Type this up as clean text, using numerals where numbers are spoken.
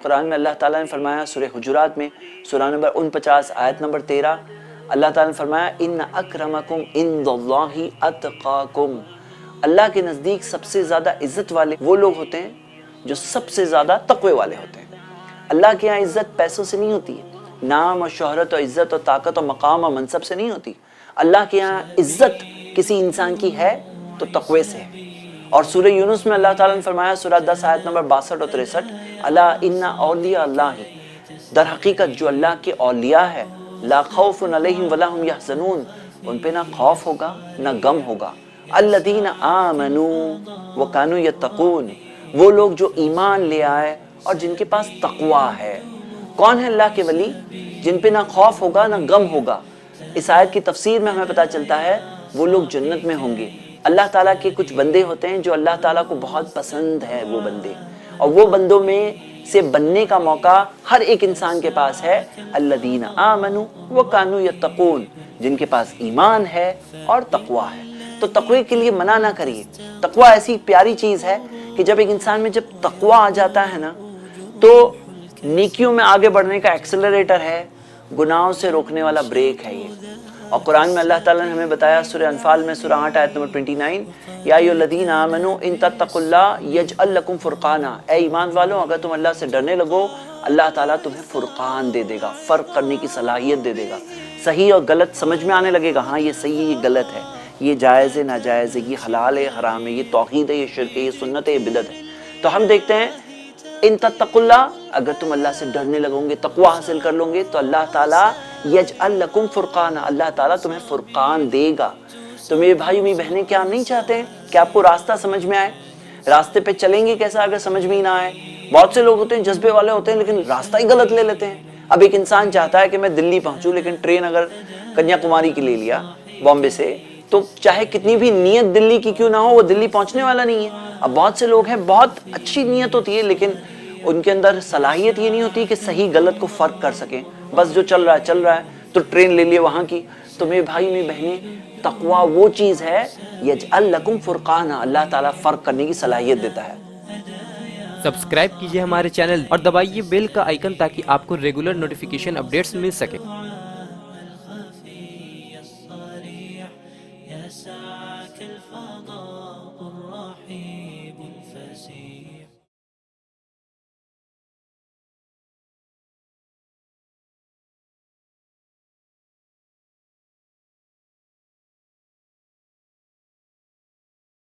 قرآن میں اللہ تعالیٰ نے فرمایا سورہ حجرات میں سورہ نمبر 49 آیت نمبر 13، اللہ تعالیٰ نے فرمایا ان اکرمکم عند اللہ اتقاکم، اللہ کے نزدیک سب سے زیادہ عزت والے وہ لوگ ہوتے ہیں جو سب سے زیادہ تقوی والے ہوتے ہیں۔ اللہ کے یہاں عزت پیسوں سے نہیں ہوتی ہے، نام اور شہرت اور عزت اور طاقت اور مقام اور منصب سے نہیں ہوتی۔ اللہ کے یہاں عزت کسی انسان کی ہے تو تقوی سے ہے۔ اور سورہ یونس میں اللہ تعالیٰ نے فرمایا سورہ 10 آیت نمبر 62 اور 63، الا ان اولیاء اللہ، در حقیقت جو اللہ کے اولیاء ہے، لا خوف علیہم ولا هم یحزنون، ان پہ نہ خوف ہوگا نہ غم ہوگا، الذین آمنوا وکانوا یتقون، وہ لوگ جو ایمان لے آئے اور جن کے پاس تقوی ہے۔ کون ہے اللہ کے ولی؟ جن پہ نہ خوف ہوگا نہ غم ہوگا۔ اس آیت کی تفسیر میں ہمیں پتہ چلتا ہے وہ لوگ جنت میں ہوں گے۔ اللہ تعالیٰ کے کچھ بندے ہوتے ہیں جو اللہ تعالیٰ کو بہت پسند ہے وہ بندے، اور وہ بندوں میں سے بننے کا موقع ہر ایک انسان کے پاس ہے۔ الذین آمنوا وکانوا یتقون، جن کے پاس ایمان ہے اور تقوی ہے۔ تو تقوی کے لیے منع نہ کریے۔ تقوی ایسی پیاری چیز ہے کہ جب ایک انسان میں جب تقوی آ جاتا ہے نا تو نیکیوں میں آگے بڑھنے کا ایکسلریٹر ہے، گناہوں سے روکنے والا بریک ہے یہ۔ اور قرآن میں اللہ تعالیٰ نے ہمیں بتایا سورہ انفال میں سورہ 8 آیت نمبر 29، یا ایھا الذین آمنوا ان تتقوا اللہ یجعل لکم فرقانا، اے ایمان والو اگر تم اللہ سے ڈرنے لگو اللہ تعالیٰ تمہیں فرقان دے دے گا، فرق کرنے کی صلاحیت دے دے گا، صحیح اور غلط سمجھ میں آنے لگے گا، ہاں یہ صحیح ہے یہ غلط ہے، یہ جائز ہے ناجائز ہے، یہ حلال ہے حرام ہے، یہ توحید ہے یہ شرک ہے، یہ سنت ہے یہ بدعت ہے۔ تو ہم دیکھتے ہیں ان تتقوا اللہ، اگر تم اللہ سے ڈرنے لگو گے تقوی حاصل کر لو گے تو اللہ تعالیٰ یجعل لکم فرقانا، اللہ تعالیٰ تمہیں فرقان دے گا۔ تو میرے بھائی میری بہنیں کیا ہم نہیں چاہتے ہیں کہ آپ کو راستہ سمجھ میں آئے؟ راستے پہ چلیں گے کیسا اگر سمجھ میں ہی نہ آئے؟ بہت سے لوگ ہوتے ہیں جذبے والے ہوتے ہیں لیکن راستہ ہی غلط لے لیتے ہیں۔ اب ایک انسان چاہتا ہے کہ میں دلی پہنچوں لیکن ٹرین اگر کنیا کماری کی لے لیا بامبے سے، تو چاہے کتنی بھی نیت دلی کی کیوں نہ ہو وہ دلی پہنچنے والا نہیں ہے۔ اب بہت سے لوگ ہیں بہت اچھی نیت ہوتی ہے لیکن ان کے اندر صلاحیت یہ نہیں ہوتی کہ صحیح غلط کو فرق کر سکیں، بس جو چل رہا ہے تو ٹرین لے لیے وہاں کی۔ تو میرے بھائی میری بہنیں تقویٰ وہ چیز ہے یجعل لکم فرقانا، اللہ تعالیٰ فرق کرنے کی صلاحیت دیتا ہے۔ سبسکرائب کیجئے ہمارے چینل اور دبائیے بیل کا آئیکن تاکہ آپ کو ریگولر نوٹیفیکیشن اپڈیٹس مل سکے۔